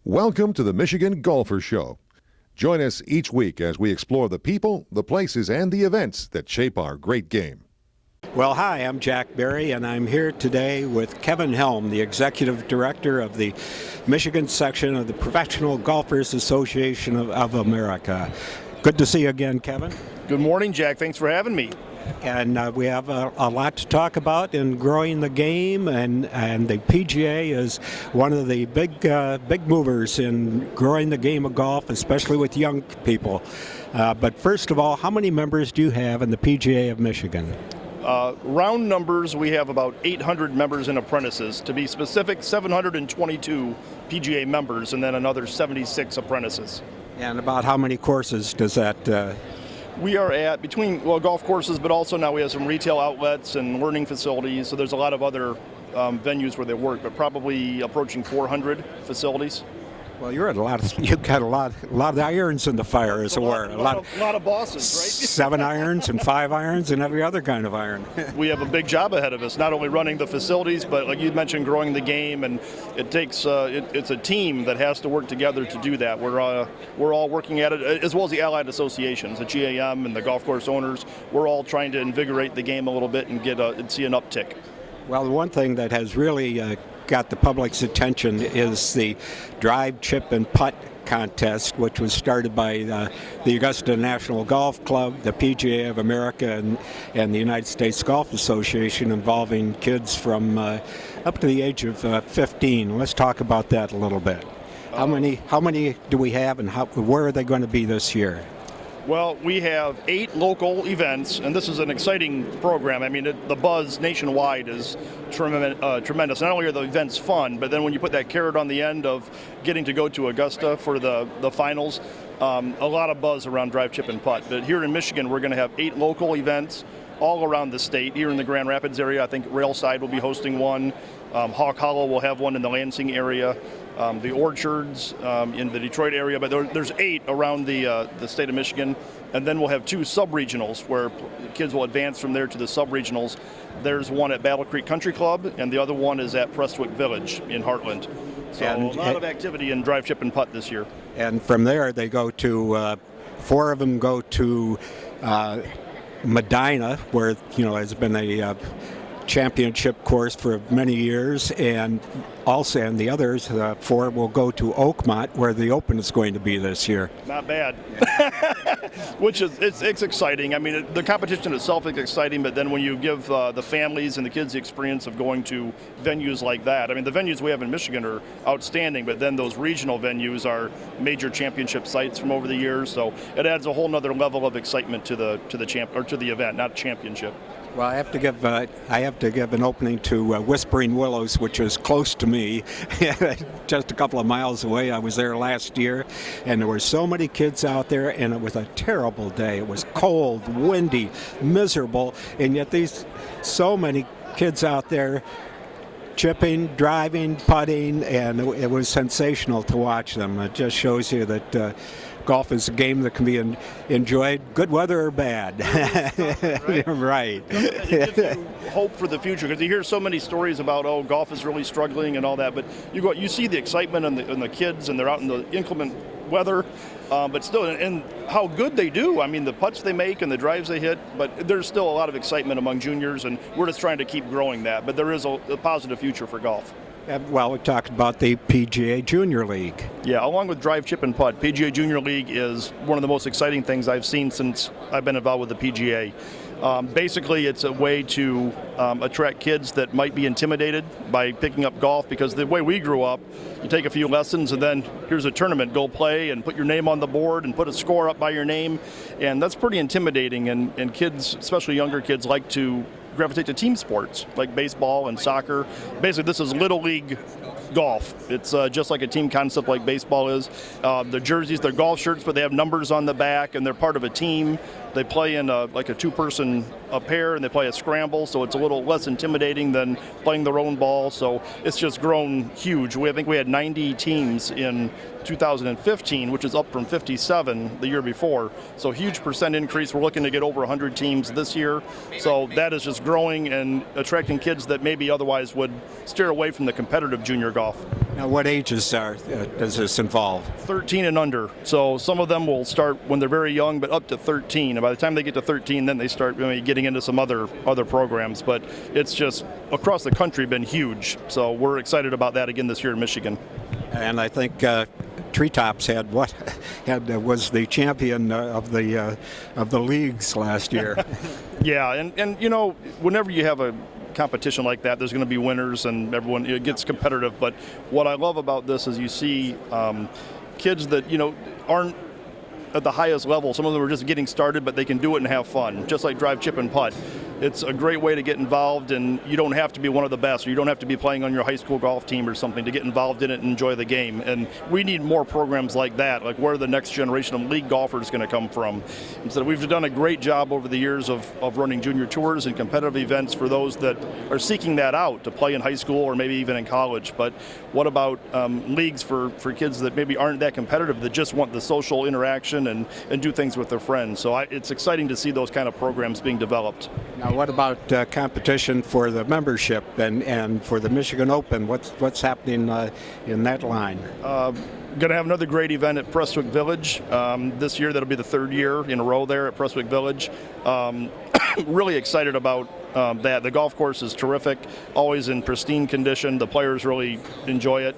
Welcome to the Michigan Golfer Show. Join us each week as we explore the people, the places, and the events that shape our great game. Well, hi, I'm Jack Berry, and I'm here today with Kevin Helm, the Executive Director of the Michigan section of the Professional Golfers Association of America. Good to see you again, Kevin. Good morning, Jack. Thanks for having me. And we have a lot to talk about in growing the game, and the PGA is one of the big movers in growing the game of golf, especially with young people. But first of all, how many members do you have in the PGA of Michigan? Round numbers, we have about 800 members and apprentices. To be specific, 722 PGA members, and then another 76 apprentices. And about how many courses does that? We are at between golf courses, but also now we have some retail outlets and learning facilities. So there's a lot of other venues where they work, but probably approaching 400 facilities. Well, you've got a lot of irons in the fire, as it were. A lot of bosses, right? 7 irons and 5 irons and every other kind of iron. We have a big job ahead of us, not only running the facilities, but like you mentioned, growing the game, and it takes it's a team that has to work together to do that. We're all working at it, as well as the allied associations, the GAM and the golf course owners. We're all trying to invigorate the game a little bit and see an uptick. Well, the one thing that has really got the public's attention is the drive, chip, and putt contest, which was started by the Augusta National Golf Club, the PGA of America, and the United States Golf Association, involving kids from up to the age of 15. Let's talk about that a little bit. How many do we have, and where are they going to be this year? Well, we have 8 local events, and this is an exciting program. I mean, the buzz nationwide is tremendous. Not only are the events fun, but then when you put that carrot on the end of getting to go to Augusta for the finals, a lot of buzz around drive, chip, and putt. But here in Michigan, we're going to have 8 local events all around the state. Here in the Grand Rapids area, I think Railside will be hosting one. Hawk Hollow will have one in the Lansing area. The Orchards in the Detroit area, but there's 8 around the state of Michigan, and then we'll have 2 sub-regionals where kids will advance from there to the sub-regionals. There's one at Battle Creek Country Club, and the other one is at Prestwick Village in Heartland. So a lot of activity in drive, chip, and putt this year. And from there, they go to 4 of them go to Medina, where has been a championship course for many years, and the others 4 will go to Oakmont, where the Open is going to be this year. Not bad. Which is it's exciting. I mean, the competition itself is exciting, but then when you give the families and the kids the experience of going to venues like that, I mean, the venues we have in Michigan are outstanding, but then those regional venues are major championship sites from over the years, so it adds a whole nother level of excitement to the event, not championship. Well, I have to give an opening to Whispering Willows, which is close to me, just a couple of miles away. I was there last year, and there were so many kids out there, and it was a terrible day. It was cold, windy, miserable, and yet so many kids out there chipping, driving, putting, and it was sensational to watch them. It just shows you that golf is a game that can be enjoyed, good weather or bad. Right. It gives you hope for the future, because you hear so many stories about, golf is really struggling and all that, but you see the excitement in the kids, and they're out in the inclement weather, but still, and how good they do. I mean, the putts they make and the drives they hit, but there's still a lot of excitement among juniors, and we're just trying to keep growing that. But there is a positive future for golf. Well, we talked about the PGA Junior League. Yeah, along with drive, chip, and putt, PGA Junior League is one of the most exciting things I've seen since I've been involved with the PGA. Basically, it's a way to attract kids that might be intimidated by picking up golf, because the way we grew up, you take a few lessons and then here's a tournament, go play and put your name on the board and put a score up by your name, and that's pretty intimidating, and kids, especially younger kids, like to gravitate to team sports like baseball and soccer. Basically, this is Little League golf. It's just like a team concept like baseball is. The jerseys, they're golf shirts, but they have numbers on the back, and they're part of a team. They play in like a 2-person pair, and they play a scramble, so it's a little less intimidating than playing their own ball. So it's just grown huge. I think we had 90 teams in 2015, which is up from 57 the year before. So huge percent increase. We're looking to get over 100 teams this year. So that is just growing and attracting kids that maybe otherwise would steer away from the competitive junior golf. Now, what ages does this involve? 13 and under. So some of them will start when they're very young, but up to 13. And by the time they get to 13, then they start getting into some other programs. But it's just across the country been huge. So we're excited about that again this year in Michigan. And I think Treetops was the champion of the leagues last year. Yeah, and whenever you have a competition like that, there's going to be winners and everyone, it gets competitive. But what I love about this is you see kids that aren't at the highest level. Some of them are just getting started, but they can do it and have fun, just like drive, chip, and putt. It's a great way to get involved, and you don't have to be one of the best, or you don't have to be playing on your high school golf team or something to get involved in it and enjoy the game. And we need more programs like that, like where the next generation of league golfers is going to come from. And so we've done a great job over the years of running junior tours and competitive events for those that are seeking that out to play in high school or maybe even in college. But what about leagues for kids that maybe aren't that competitive, that just want the social interaction and do things with their friends? So it's exciting to see those kind of programs being developed. Now, what about competition for the membership and for the Michigan Open? What's happening in that line? Going to have another great event at Prestwick Village this year. That'll be the third year in a row there at Prestwick Village. Really excited about that. The golf course is terrific, always in pristine condition. The players really enjoy it.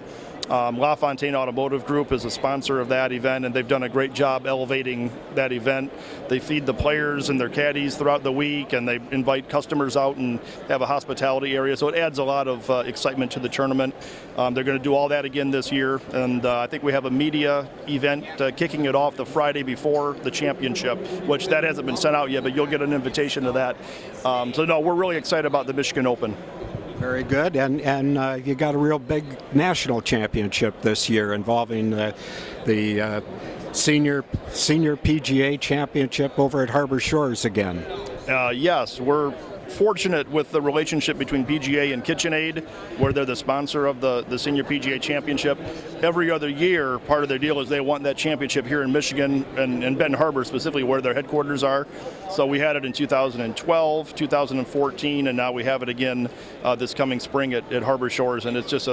LaFontaine Automotive Group is a sponsor of that event, and they've done a great job elevating that event. They feed the players and their caddies throughout the week, and they invite customers out and have a hospitality area, so it adds a lot of excitement to the tournament. They're going to do all that again this year, and I think we have a media event kicking it off the Friday before the championship, which that hasn't been sent out yet, but you'll get an invitation to that. So no, we're really excited about the Michigan Open. Very good, and you got a real big national championship this year involving the senior PGA Championship over at Harbor Shores again. Yes, we're fortunate with the relationship between PGA and KitchenAid, where they're the sponsor of the Senior PGA Championship. Every other year, part of their deal is they want that championship here in Michigan and Benton Harbor specifically, where their headquarters are. So we had it in 2012, 2014, and now we have it again this coming spring at Harbor Shores. And it's just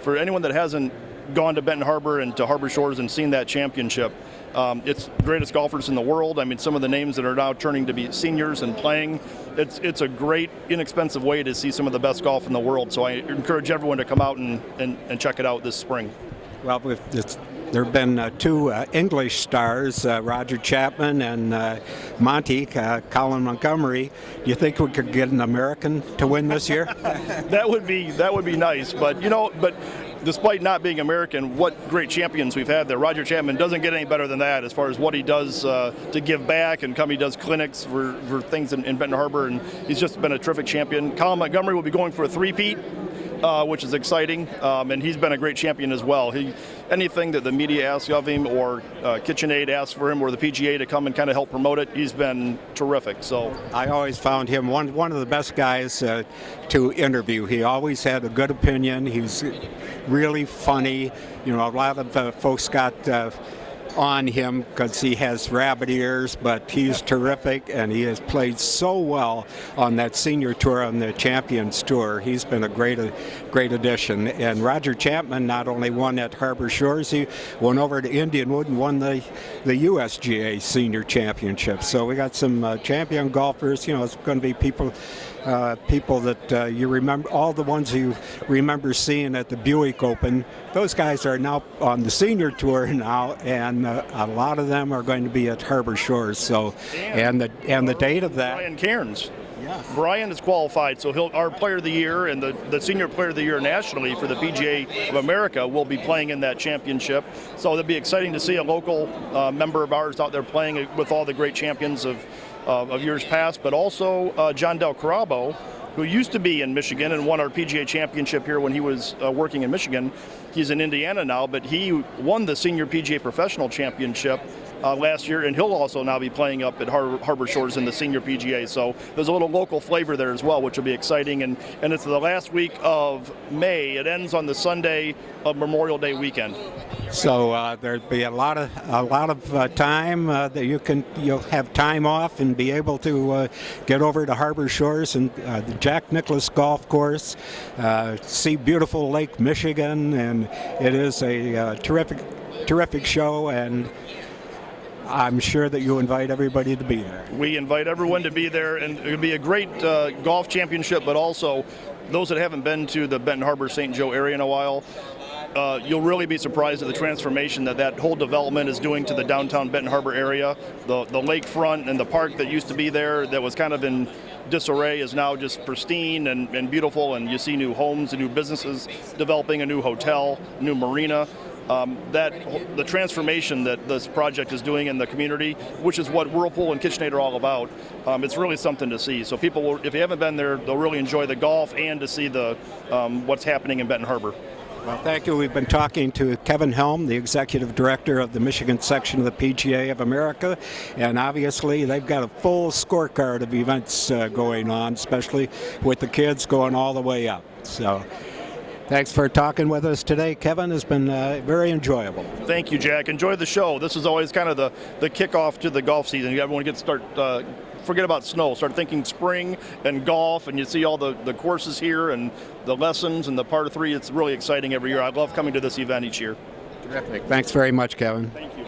for anyone that hasn't gone to Benton Harbor and to Harbor Shores and seen that championship, it's the greatest golfers in the world. I mean, some of the names that are now turning to be seniors and playing, it's a great, inexpensive way to see some of the best golf in the world. So I encourage everyone to come out and check it out this spring. Well, there have been two English stars, Roger Chapman and Monty, Colin Montgomery. Do you think we could get an American to win this year? That would be nice, but despite not being American, what great champions we've had there. Roger Chapman doesn't get any better than that as far as what he does to give back, and he does clinics for things in Benton Harbor, and he's just been a terrific champion. Colin Montgomery will be going for a three-peat, which is exciting, and he's been a great champion as well. Anything that the media asks of him or KitchenAid asks for him or the PGA to come and kind of help promote it, he's been terrific. So I always found him one of the best guys to interview. He always had a good opinion. He's really funny. A lot of folks got on him because he has rabbit ears, but he's terrific, and he has played so well on that senior tour, on the Champions Tour. He's been a great addition. And Roger Chapman not only won at Harbor Shores, he went over to Indianwood and won the USGA Senior Championship. So we got some champion golfers. It's going to be people that you remember, all the ones you remember seeing at the Buick Open. Those guys are now on the senior tour now, and a lot of them are going to be at Harbor Shores. So, and the date of that. Brian Cairns. Yeah. Brian is qualified, so our Player of the Year and the Senior Player of the Year nationally for the PGA of America will be playing in that championship. So it'll be exciting to see a local member of ours out there playing with all the great champions of years past, but also John Del Corrabo, who used to be in Michigan and won our PGA Championship here when he was working in Michigan. He's in Indiana now, but he won the Senior PGA Professional Championship last year, and he'll also now be playing up at Harbor Shores in the senior PGA. So there's a little local flavor there as well, which will be exciting. And it's the last week of May. It ends on the Sunday of Memorial Day weekend. So there'd be a lot of time that you'll have time off and be able to get over to Harbor Shores and the Jack Nicklaus Golf Course, see beautiful Lake Michigan, and it is a terrific show, and I'm sure that you invite everybody to be there. We invite everyone to be there, and it'll be a great golf championship, but also those that haven't been to the Benton Harbor St. Joe area in a while, you'll really be surprised at the transformation that whole development is doing to the downtown Benton Harbor area. The lakefront and the park that used to be there that was kind of in disarray is now just pristine and beautiful, and you see new homes and new businesses developing, a new hotel, new marina. The transformation that this project is doing in the community, which is what Whirlpool and KitchenAid are all about, it's really something to see. So people will, if you haven't been there, they'll really enjoy the golf and to see the what's happening in Benton Harbor. Well, thank you. We've been talking to Kevin Helm, the executive director of the Michigan section of the PGA of America, and obviously they've got a full scorecard of events going on, especially with the kids going all the way up. So thanks for talking with us today, Kevin. It's been very enjoyable. Thank you, Jack. Enjoy the show. This is always kind of the kickoff to the golf season. Everyone gets forget about snow. Start thinking spring and golf, and you see all the courses here and the lessons and the par 3. It's really exciting every year. I love coming to this event each year. Terrific. Thanks very much, Kevin. Thank you.